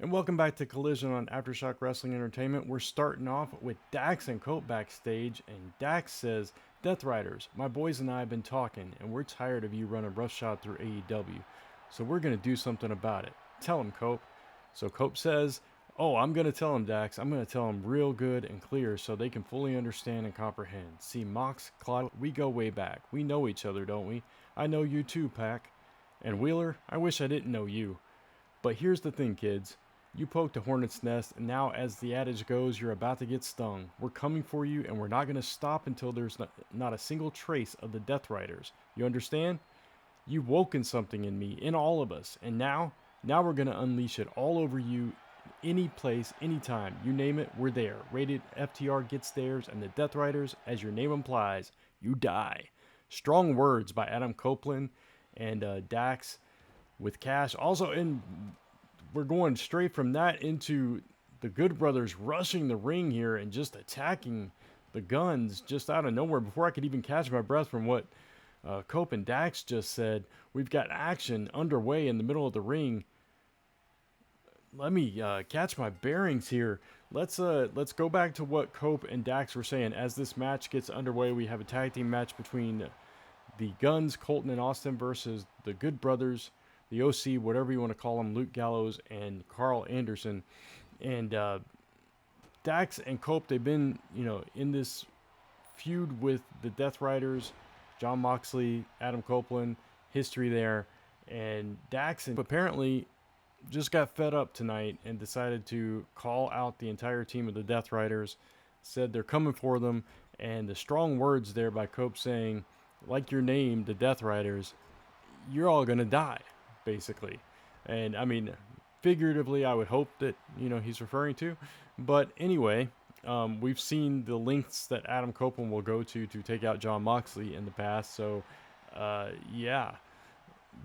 And welcome back to Collision on Aftershock Wrestling Entertainment. We're starting off with Dax and Cope backstage, and Dax says, Death Riders, my boys and I have been talking, and we're tired of you running roughshod through AEW, so we're going to do something about it. Tell him, Cope. So Cope says, oh, I'm going to tell him, Dax. I'm going to tell him real good and clear so they can fully understand and comprehend. See, Mox, Claude, we go way back. We know each other, don't we? I know you too, Pac. And Wheeler, I wish I didn't know you. But here's the thing, kids. You poked a hornet's nest, and now, as the adage goes, you're about to get stung. We're coming for you, and we're not going to stop until there's not a single trace of the Death Riders. You understand? You've woken something in me, in all of us, and now we're going to unleash it all over you, any place, anytime. You name it, we're there. Rated FTR gets theirs, and the Death Riders, as your name implies, you die. Strong words by Adam Copeland and Dax with Cash. Also we're going straight from that into the Good Brothers rushing the ring here and just attacking the Gunns just out of nowhere. Before I could even catch my breath from what Cope and Dax just said, we've got action underway in the middle of the ring. Let me catch my bearings here. Let's go back to what Cope and Dax were saying. As this match gets underway, we have a tag team match between the Gunns, Colton and Austin, versus the Good Brothers, the OC, whatever you want to call them, Luke Gallows and Carl Anderson. And Dax and Cope, they've been, in this feud with the Death Riders, John Moxley, Adam Copeland, history there. And Dax apparently just got fed up tonight and decided to call out the entire team of the Death Riders, said they're coming for them, and the strong words there by Cope saying, like your name, the Death Riders, you're all going to die, basically. And I mean, figuratively, I would hope that, he's referring to. But anyway, we've seen the lengths that Adam Copeland will go to take out John Moxley in the past. So, yeah,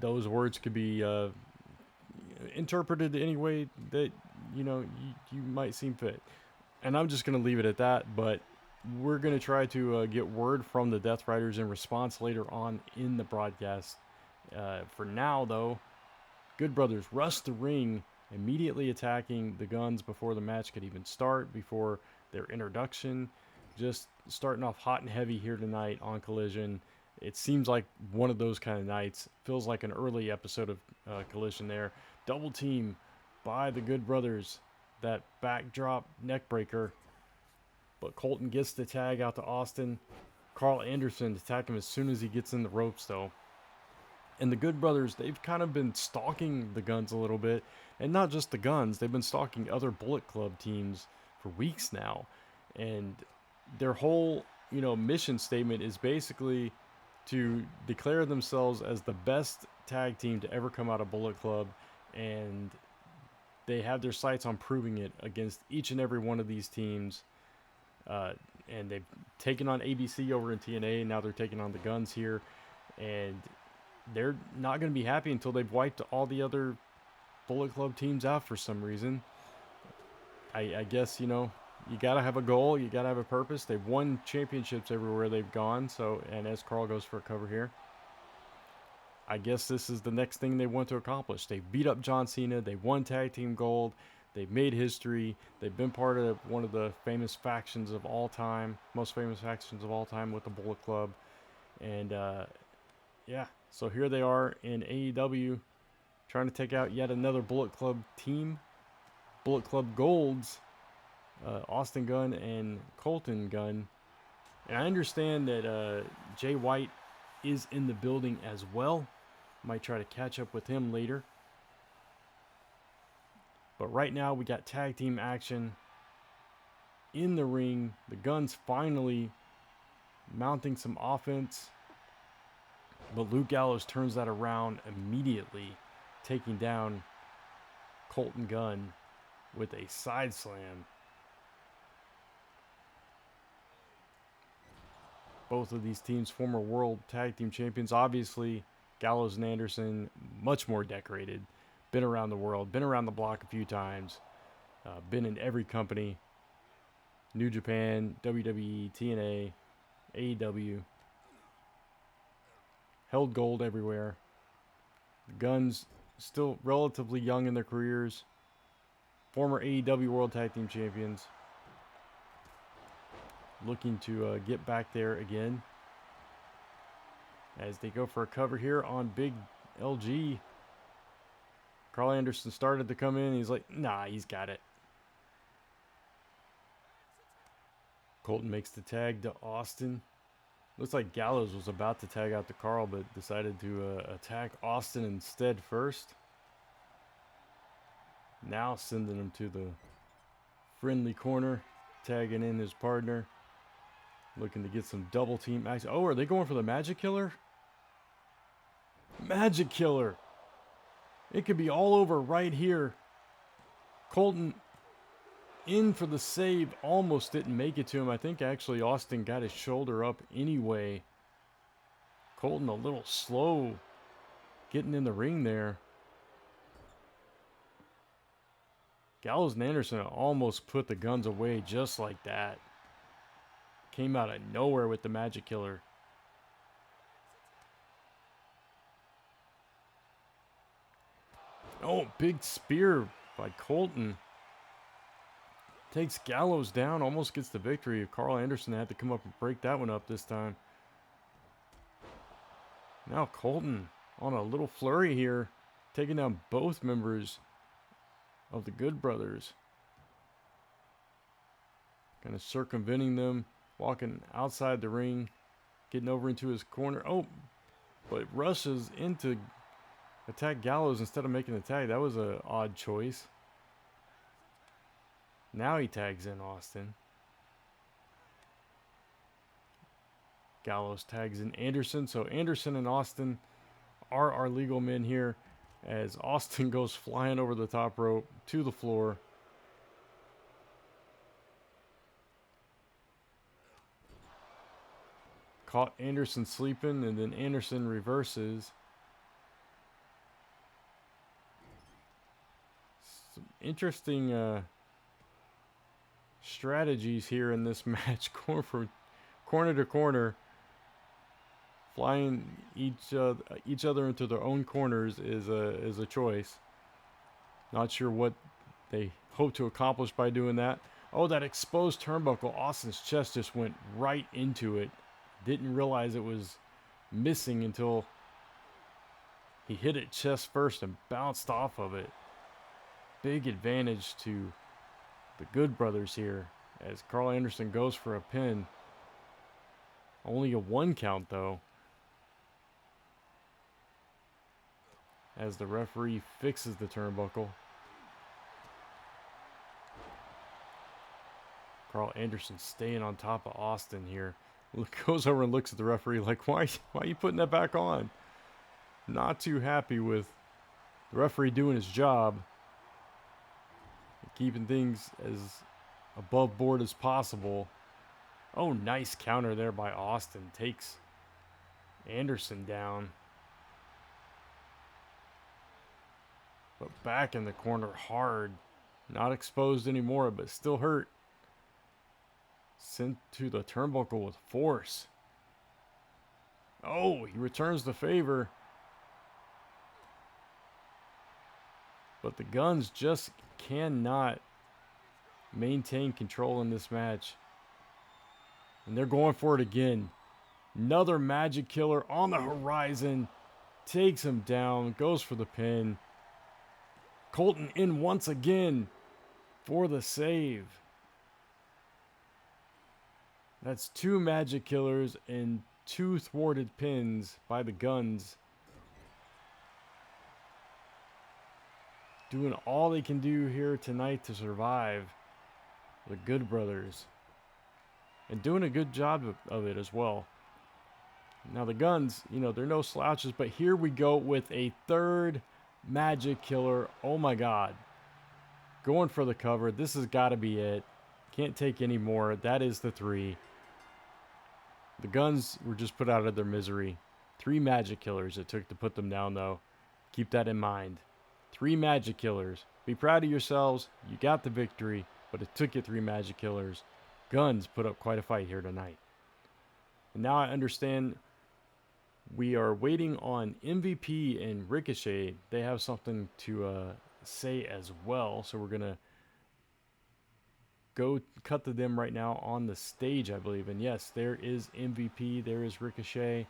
those words could be interpreted any way that, you might seem fit. And I'm just going to leave it at that. But we're going to try to get word from the Death Riders in response later on in the broadcast. For now, though, Good Brothers rush the ring, immediately attacking the Gunns before the match could even start, before their introduction. Just starting off hot and heavy here tonight on Collision. It seems like one of those kind of nights. Feels like an early episode of Collision there. Double team by the Good Brothers. That backdrop neckbreaker. But Colton gets the tag out to Austin. Carl Anderson attack him as soon as he gets in the ropes, though. And the Good Brothers, they've kind of been stalking the Gunns a little bit. And not just the Gunns, they've been stalking other Bullet Club teams for weeks now. And their whole, mission statement is basically to declare themselves as the best tag team to ever come out of Bullet Club. And they have their sights on proving it against each and every one of these teams. And they've taken on ABC over in TNA. Now they're taking on the Gunns here. And they're not going to be happy until they've wiped all the other Bullet Club teams out for some reason. I guess, you got to have a goal. You got to have a purpose. They've won championships everywhere they've gone. So, and as Carl goes for a cover here, I guess this is the next thing they want to accomplish. They beat up John Cena. They won tag team gold. They've made history. They've been part of one of the famous factions of all time, most famous factions of all time with the Bullet Club. And, yeah, so here they are in AEW trying to take out yet another Bullet Club team. Bullet Club Golds, Austin Gunn and Colton Gunn. And I understand that Jay White is in the building as well. Might try to catch up with him later. But right now we got tag team action in the ring. The Gunns finally mounting some offense. But Luke Gallows turns that around immediately, taking down Colton Gunn with a side slam. Both of these teams, former world tag team champions. Obviously, Gallows and Anderson, much more decorated. Been around the world, been around the block a few times. Been in every company. New Japan, WWE, TNA, AEW. Held gold everywhere. The Gunns still relatively young in their careers. former AEW World Tag Team Champions. Looking to get back there again. As they go for a cover here on Big LG. Carl Anderson started to come in. He's like, nah, he's got it. Colton makes the tag to Austin. Looks like Gallows was about to tag out to Carl, but decided to attack Austin instead first. Now sending him to the friendly corner, tagging in his partner. Looking to get some double team action. Oh, are they going for the Magic Killer? Magic Killer! It could be all over right here. Colton in for the save. Almost didn't make it to him. I think actually Austin got his shoulder up anyway. Colton a little slow getting in the ring there. Gallows and Anderson almost put the Gunns away just like that. Came out of nowhere with the Magic Killer. Oh, big spear by Colton. Takes Gallows down, almost gets the victory. Carl Anderson had to come up and break that one up this time. Now Colton on a little flurry here, taking down both members of the Good Brothers. Kind of circumventing them, walking outside the ring, getting over into his corner. Oh, but rushes into attack Gallows instead of making the tag. That was an odd choice. Now he tags in Austin. Gallows tags in Anderson. So Anderson and Austin are our legal men here as Austin goes flying over the top rope to the floor. Caught Anderson sleeping, and then Anderson reverses. Some interesting strategies here in this match. Corner to corner. Flying each other into their own corners is a choice. Not sure what they hope to accomplish by doing that. Oh, that exposed turnbuckle. Austin's chest just went right into it. Didn't realize it was missing until he hit it chest first and bounced off of it. Big advantage to the Good Brothers here as Carl Anderson goes for a pin. Only a 1 count though. As the referee fixes the turnbuckle. Carl Anderson staying on top of Austin here. Goes over and looks at the referee like, why are you putting that back on? Not too happy with the referee doing his job. Keeping things as above board as possible. Oh, nice counter there by Austin. Takes Anderson down. But back in the corner hard. Not exposed anymore, but still hurt. Sent to the turnbuckle with force. Oh, he returns the favor. But the Gunns just cannot maintain control in this match. And they're going for it again. Another Magic Killer on the horizon. Takes him down. Goes for the pin. Colton in once again for the save. That's 2 Magic Killers and 2 thwarted pins by the Gunns. Doing all they can do here tonight to survive. The Good Brothers. And doing a good job of it as well. Now the Gunns, you know, they're no slouches, but here we go with a 3rd Magic Killer. Oh my God. Going for the cover. This has got to be it. Can't take any more. That is the 3. The Gunns were just put out of their misery. 3 Magic Killers it took to put them down, though. Keep that in mind. 3 Magic Killers. Be proud of yourselves. You got the victory, but it took you 3 Magic Killers. Gunns put up quite a fight here tonight. And now I understand we are waiting on MVP and Ricochet. They have something to say as well, so we're going to go cut to them right now on the stage, I believe. And yes, there is MVP, there is Ricochet,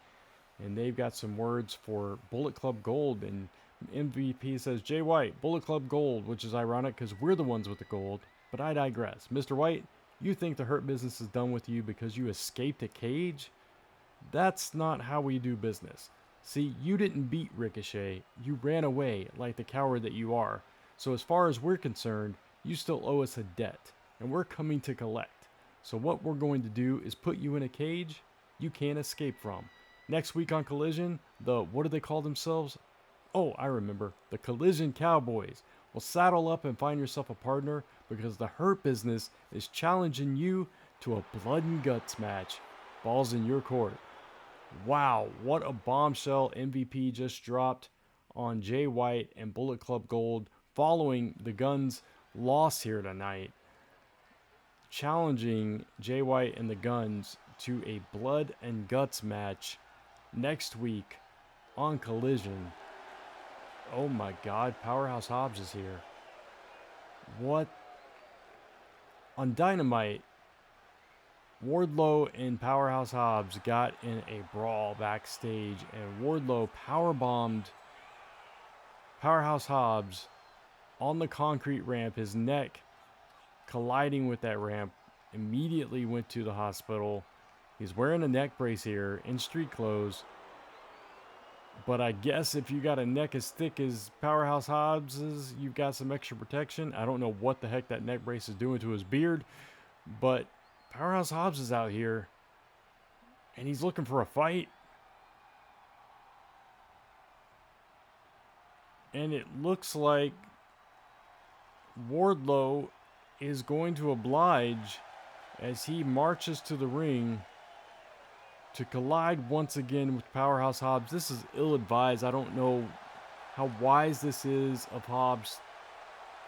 and they've got some words for Bullet Club Gold. And MVP says, Jay White, Bullet Club Gold, which is ironic because we're the ones with the gold. But I digress. Mr. White, you think the Hurt Business is done with you because you escaped a cage? That's not how we do business. See, you didn't beat Ricochet. You ran away like the coward that you are. So as far as we're concerned, you still owe us a debt, and we're coming to collect. So what we're going to do is put you in a cage you can't escape from. Next week on Collision, what do they call themselves? Oh, I remember. The Collision Cowboys. Well, saddle up and find yourself a partner because the Hurt Business is challenging you to a blood and guts match. Ball's in your court. Wow, what a bombshell MVP just dropped on Jay White and Bullet Club Gold following the Gunns' loss here tonight. Challenging Jay White and the Gunns to a blood and guts match next week on Collision. Oh my God, Powerhouse Hobbs is here. What? On Dynamite, Wardlow and Powerhouse Hobbs got in a brawl backstage, and Wardlow powerbombed Powerhouse Hobbs on the concrete ramp. His neck colliding with that ramp, immediately went to the hospital. He's wearing a neck brace here in street clothes. But I guess if you got a neck as thick as Powerhouse Hobbs's, you've got some extra protection. I don't know what the heck that neck brace is doing to his beard, but Powerhouse Hobbs is out here, and he's looking for a fight. And it looks like Wardlow is going to oblige as he marches to the ring to collide once again with Powerhouse Hobbs. This is ill-advised. I don't know how wise this is of Hobbs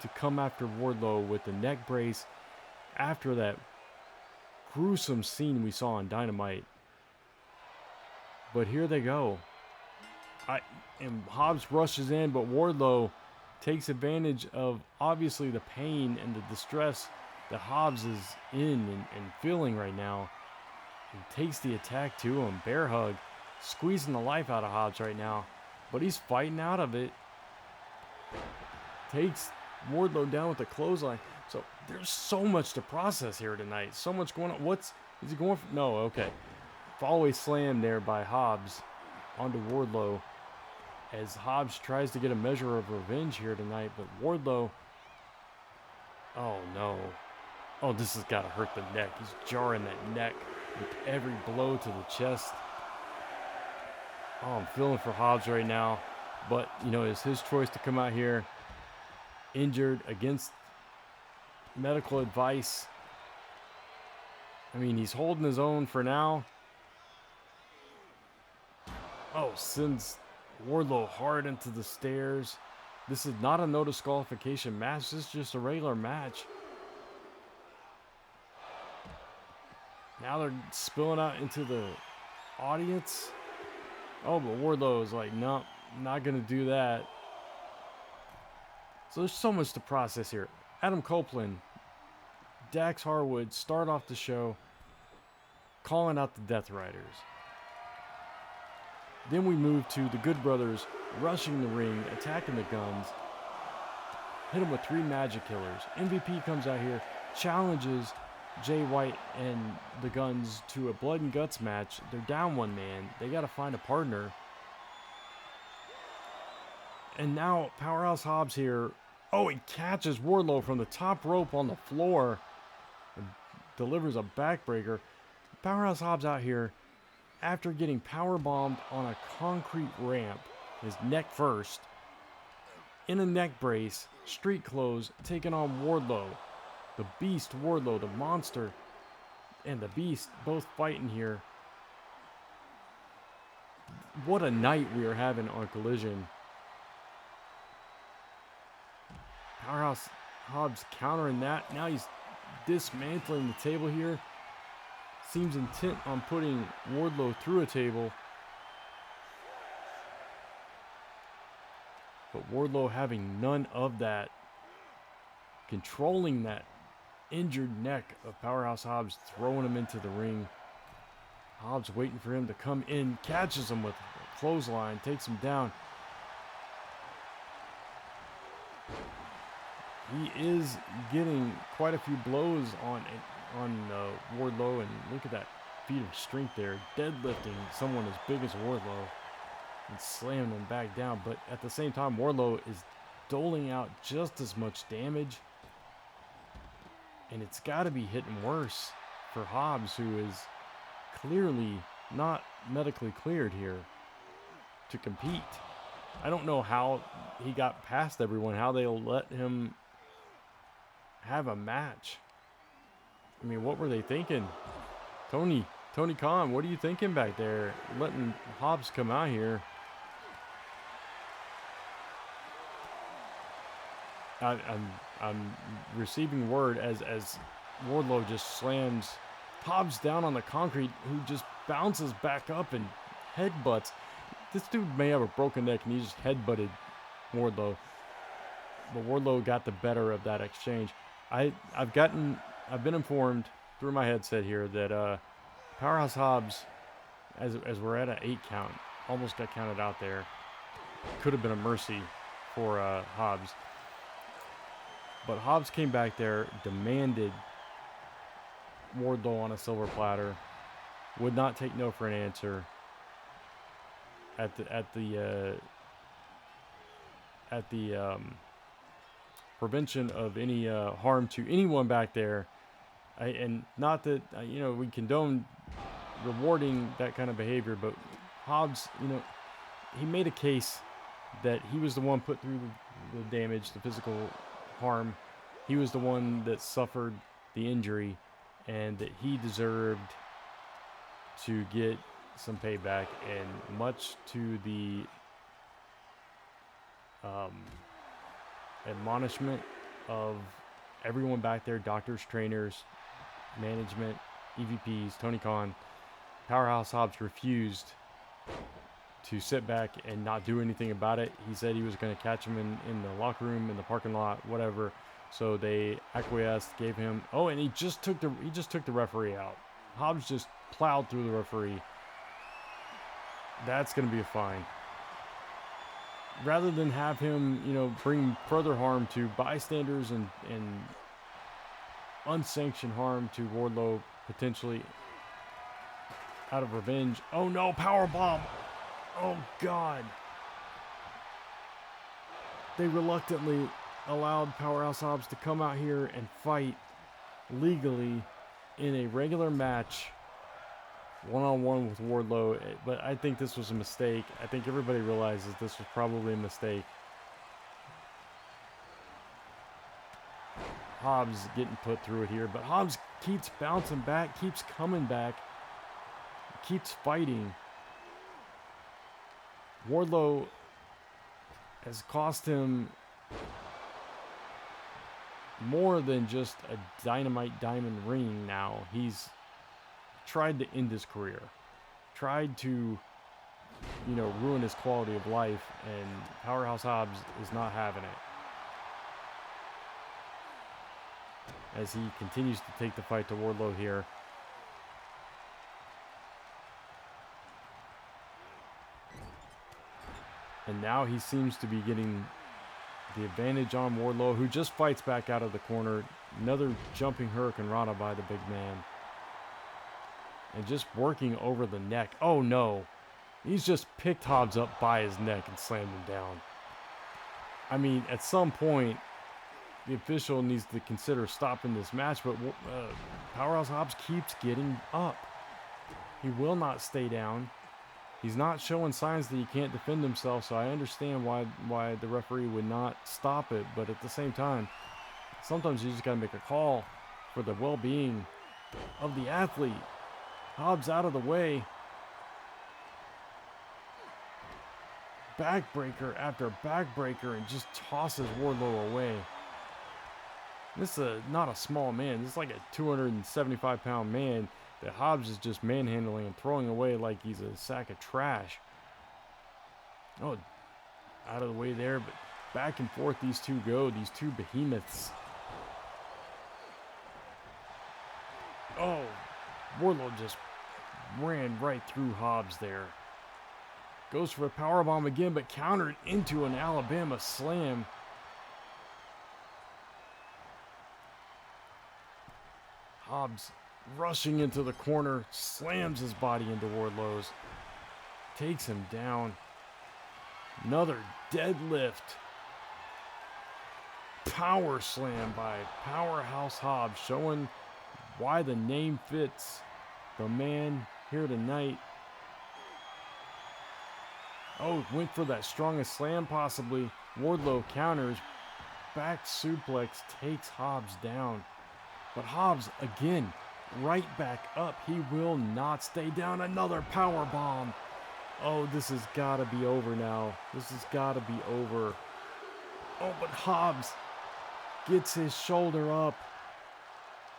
to come after Wardlow with the neck brace after that gruesome scene we saw on Dynamite. But here they go. And Hobbs rushes in, but Wardlow takes advantage of obviously the pain and the distress that Hobbs is in and feeling right now. He takes the attack to him. Bear hug. Squeezing the life out of Hobbs right now. But he's fighting out of it. Takes Wardlow down with the clothesline. So there's so much to process here tonight. So much going on. Is he going for? No, okay. Follow-away slam there by Hobbs onto Wardlow as Hobbs tries to get a measure of revenge here tonight. But Wardlow, oh no. Oh, this has got to hurt the neck. He's jarring that neck with every blow to the chest. Oh, I'm feeling for Hobbs right now. But, you know, it's his choice to come out here injured against medical advice. I mean, he's holding his own for now. Oh, sends Wardlow hard into the stairs. This is not a no disqualification match. This is just a regular match. Now they're spilling out into the audience. Oh, but Wardlow is like, no, not going to do that. So there's so much to process here. Adam Copeland, Dax Harwood start off the show calling out the Death Riders. Then we move to the Good Brothers rushing the ring, attacking the Gunns. Hit them with 3 magic killers. MVP comes out here, challenges Jay White and the Gunns to a blood and guts match. They're down 1 man. They got to find a partner. And now Powerhouse Hobbs here. Oh, he catches Wardlow from the top rope on the floor and delivers a backbreaker. Powerhouse Hobbs out here after getting powerbombed on a concrete ramp, his neck first, in a neck brace, street clothes, taking on Wardlow. The Beast, Wardlow, the Monster, and the Beast both fighting here. What a night we are having on Collision. Powerhouse Hobbs countering that. Now he's dismantling the table here. Seems intent on putting Wardlow through a table. But Wardlow having none of that. Controlling that injured neck of Powerhouse Hobbs, throwing him into the ring. Hobbs waiting for him to come in, catches him with a clothesline, takes him down. He is getting quite a few blows on Wardlow, and look at that feat of strength there, deadlifting someone as big as Wardlow and slamming him back down. But at the same time, Wardlow is doling out just as much damage, and it's got to be hitting worse for Hobbs, who is clearly not medically cleared here to compete. I don't know how he got past everyone, how they'll let him have a match. I mean, what were they thinking? Tony Khan, what are you thinking back there? Letting Hobbs come out here. I'm receiving word as Wardlow just slams Hobbs down on the concrete, who just bounces back up and headbutts. This dude may have a broken neck, and he just headbutted Wardlow. But Wardlow got the better of that exchange. I've been informed through my headset here that Powerhouse Hobbs, as we're at an 8 count, almost got counted out there. Could have been a mercy for Hobbs. But Hobbs came back there, demanded Wardlow on a silver platter, would not take no for an answer. At the prevention of any harm to anyone back there, and not that we condone rewarding that kind of behavior, but Hobbs, he made a case that he was the one put through the damage, the physical harm. He was the one that suffered the injury, and that he deserved to get some payback. And much to the admonishment of everyone back there, doctors, trainers, management, EVPs, Tony Khan, Powerhouse Hobbs refused to sit back and not do anything about it. He said he was going to catch him in the locker room, in the parking lot, whatever. So they acquiesced, gave him, and he just took the referee out. Hobbs just plowed through the referee. That's going to be a fine. Rather than have him, bring further harm to bystanders and unsanctioned harm to Wardlow, potentially out of revenge. Oh no, powerbomb. Oh God. They reluctantly allowed Powerhouse Hobbs to come out here and fight legally in a regular match, one-on-one with Wardlow. But I think this was a mistake. I think everybody realizes this was probably a mistake. Hobbs getting put through it here, but Hobbs keeps bouncing back, keeps coming back, keeps fighting. Wardlow has cost him more than just a dynamite diamond ring now. He's tried to end his career, tried to, ruin his quality of life, and Powerhouse Hobbs is not having it. As he continues to take the fight to Wardlow here. And now he seems to be getting the advantage on Wardlow, who just fights back out of the corner. Another jumping Hurricane Rana by the big man. And just working over the neck. Oh no. He's just picked Hobbs up by his neck and slammed him down. I mean, at some point, the official needs to consider stopping this match, but Powerhouse Hobbs keeps getting up. He will not stay down. He's not showing signs that he can't defend himself, so I understand why the referee would not stop it. But at the same time, sometimes you just got to make a call for the well-being of the athlete. Hobbs out of the way. Backbreaker after backbreaker, and just tosses Wardlow away. This is not a small man. This is like a 275-pound man that Hobbs is just manhandling and throwing away like he's a sack of trash. Oh, out of the way there, but back and forth these two go, these two behemoths. Oh, Wardlow just ran right through Hobbs there. Goes for a powerbomb again, but countered into an Alabama slam. Hobbs rushing into the corner, slams his body into Wardlow's. Takes him down. Another deadlift. Power slam by Powerhouse Hobbs, showing why the name fits the man here tonight. Oh, went for that strongest slam possibly. Wardlow counters. Back suplex takes Hobbs down. But Hobbs, again, right back up. He will not stay down. Another power bomb. Oh, this has got to be over now. This has got to be over. Oh, but Hobbs gets his shoulder up.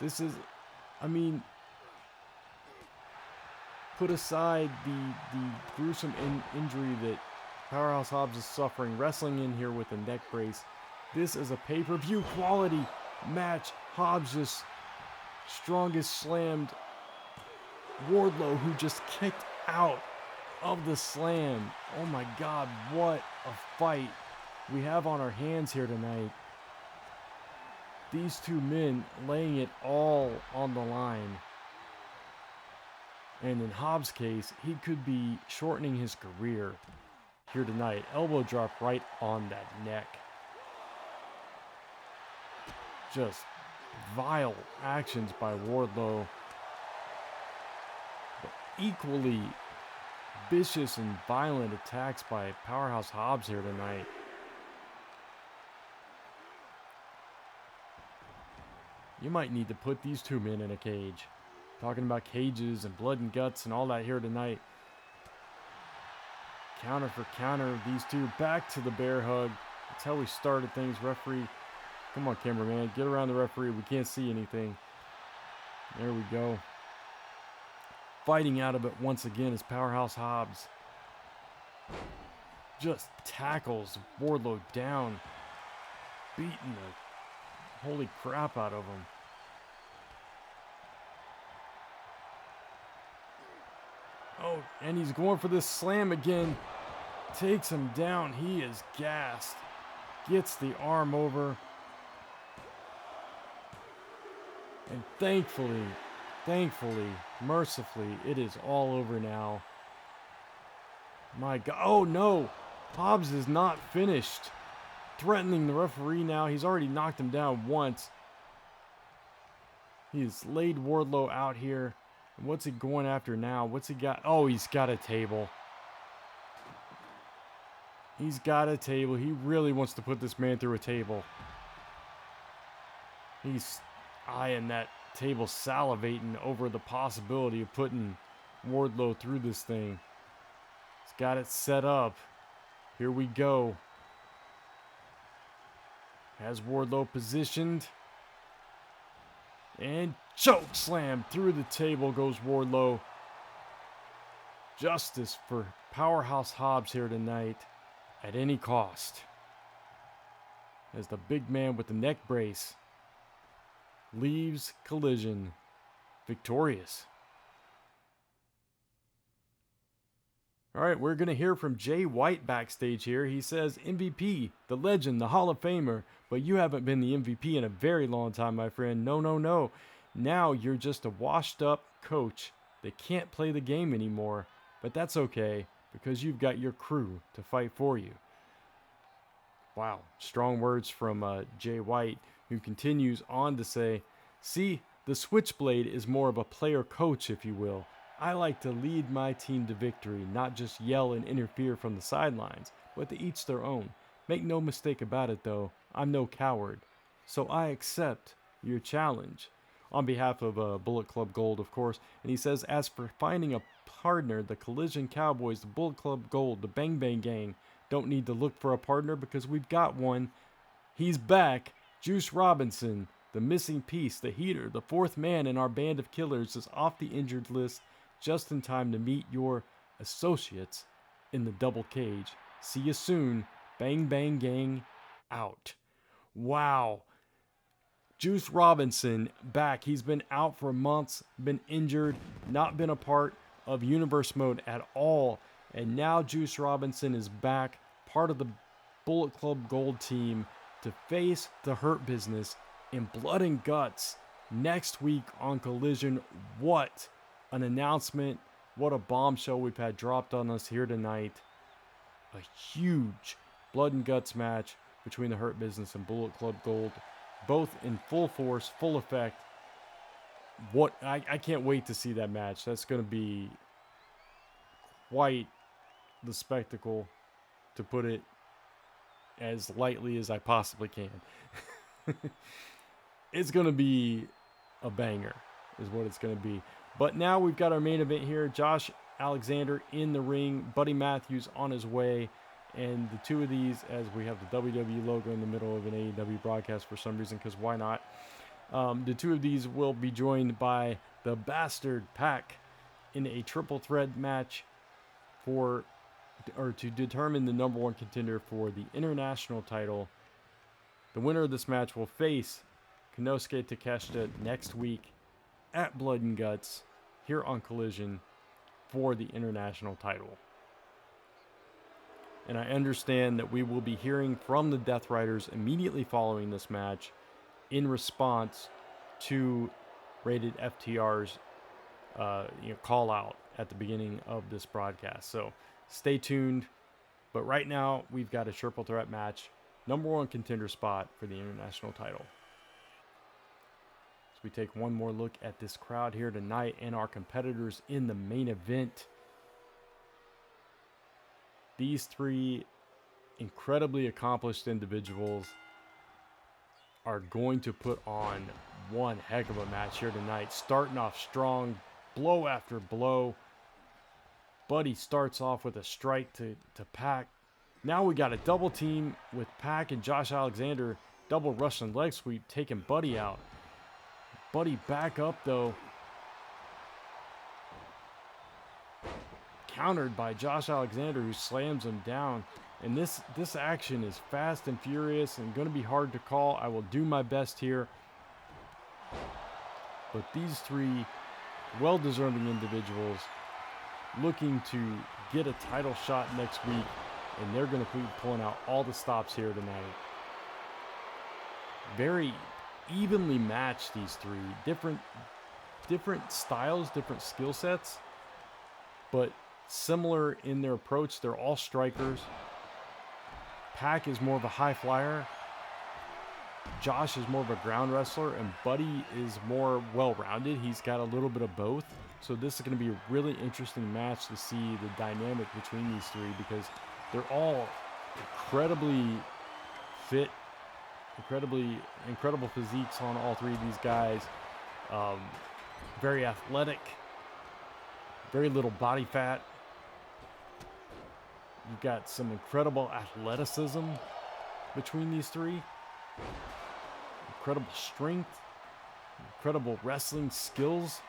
This is, I mean, put aside the gruesome injury that Powerhouse Hobbs is suffering, wrestling in here with a neck brace. This is a pay-per-view quality match. Hobbs just strongest slammed Wardlow, who just kicked out of the slam. Oh my God, what a fight we have on our hands here tonight. These two men laying it all on the line. And in Hobbs' case, he could be shortening his career here tonight. Elbow drop right on that neck. Just vile actions by Wardlow. But equally vicious and violent attacks by Powerhouse Hobbs here tonight. You might need to put these two men in a cage. Talking about cages and blood and guts and all that here tonight. Counter for counter, these two back to the bear hug. That's how we started things. Referee, come on, cameraman, get around the referee. We can't see anything. There we go. Fighting out of it once again is Powerhouse Hobbs. Just tackles Wardlow down. Beating the holy crap out of him. Oh, and he's going for this slam again. Takes him down. He is gassed. Gets the arm over. And thankfully, mercifully, it is all over now. My God. Oh, no. Hobbs is not finished. Threatening the referee now. He's already knocked him down once. He's laid Wardlow out here. What's he going after now? What's he got? Oh, he's got a table. He's got a table. He really wants to put this man through a table. He's eyeing that table, salivating over the possibility of putting Wardlow through this thing. He's got it set up. Here we go. Has Wardlow positioned. And choke slam through the table goes Wardlow. Justice for Powerhouse Hobbs here tonight at any cost. As the big man with the neck brace leaves Collision victorious. All right, we're going to hear from Jay White backstage here. He says, MVP, the legend, the Hall of Famer, but you haven't been the MVP in a very long time, my friend. No. Now you're just a washed up coach that can't play the game anymore, but that's okay because you've got your crew to fight for you. Wow, strong words from Jay White, who continues on to say, see, the Switchblade is more of a player coach, if you will. I like to lead my team to victory, not just yell and interfere from the sidelines, but to each their own. Make no mistake about it, though, I'm no coward. So I accept your challenge. On behalf of Bullet Club Gold, of course. And he says, as for finding a partner, the Collision Cowboys, the Bullet Club Gold, the Bang Bang Gang, don't need to look for a partner because we've got one. He's back. Juice Robinson, the missing piece, the heater, the fourth man in our band of killers, is off the injured list just in time to meet your associates in the double cage. See you soon. Bang Bang Gang out. Wow. Juice Robinson back. He's been out for months, been injured, not been a part of Universe Mode at all. And now Juice Robinson is back, part of the Bullet Club Gold team, to face the Hurt Business in Blood and Guts next week on Collision. What an announcement. What a bombshell we've had dropped on us here tonight. A huge Blood and Guts match between the Hurt Business and Bullet Club Gold, both in full force, full effect. I can't wait to see that match. That's going to be quite the spectacle, to put it as lightly as I possibly can. It's going to be a banger is what it's going to be. But now we've got our main event here. Josh Alexander in the ring. Buddy Matthews on his way. And the two of these, as we have the WWE logo in the middle of an AEW broadcast for some reason, because why not? The two of these will be joined by the Bastard Pack in a triple threat match to determine the number one contender for the international title. The winner of this match will face Konosuke Takeshita next week at Blood and Guts here on Collision for the international title. And I understand that we will be hearing from the Death Riders immediately following this match in response to Rated FTR's call out at the beginning of this broadcast. So stay tuned. But right now, we've got a triple threat match, number one contender spot for the international title. So we take one more look at this crowd here tonight and our competitors in the main event. These three incredibly accomplished individuals are going to put on one heck of a match here tonight. Starting off strong, blow after blow. Buddy starts off with a strike to Pac. Now we got a double team with Pac and Josh Alexander. Double Russian leg sweep taking Buddy out. Buddy back up though. Countered by Josh Alexander, who slams him down. And this action is fast and furious and going to be hard to call. I will do my best here. But these three well-deserving individuals looking to get a title shot next week, and they're going to be pulling out all the stops here tonight. Very evenly matched, these three. Different styles, different skill sets, but similar in their approach. They're all strikers. Pac is more of a high flyer. Josh is more of a ground wrestler, and Buddy is more well-rounded. He's got a little bit of both. So this is going to be a really interesting match to see the dynamic between these three, because they're all incredibly fit, incredible physiques on all three of these guys. Very athletic, very little body fat. You've got some incredible athleticism between these three. Incredible strength, incredible wrestling skills.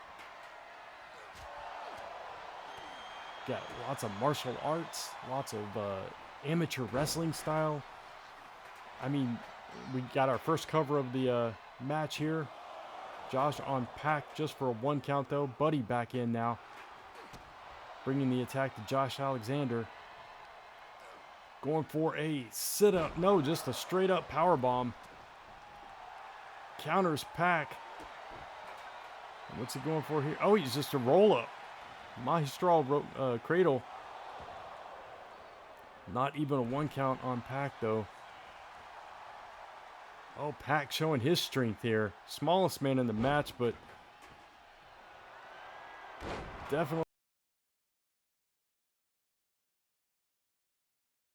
Got lots of martial arts, lots of amateur wrestling style. I mean, we got our first cover of the match here. Josh on Pac just for a 1 count though. Buddy back in now, bringing the attack to Josh Alexander. Going for a sit-up. No, just a straight-up powerbomb. Counters Pac. What's he going for here? Oh, he's just a roll-up. Magistral cradle. Not even a 1 count on Pac, though. Oh, Pac showing his strength here. Smallest man in the match, but definitely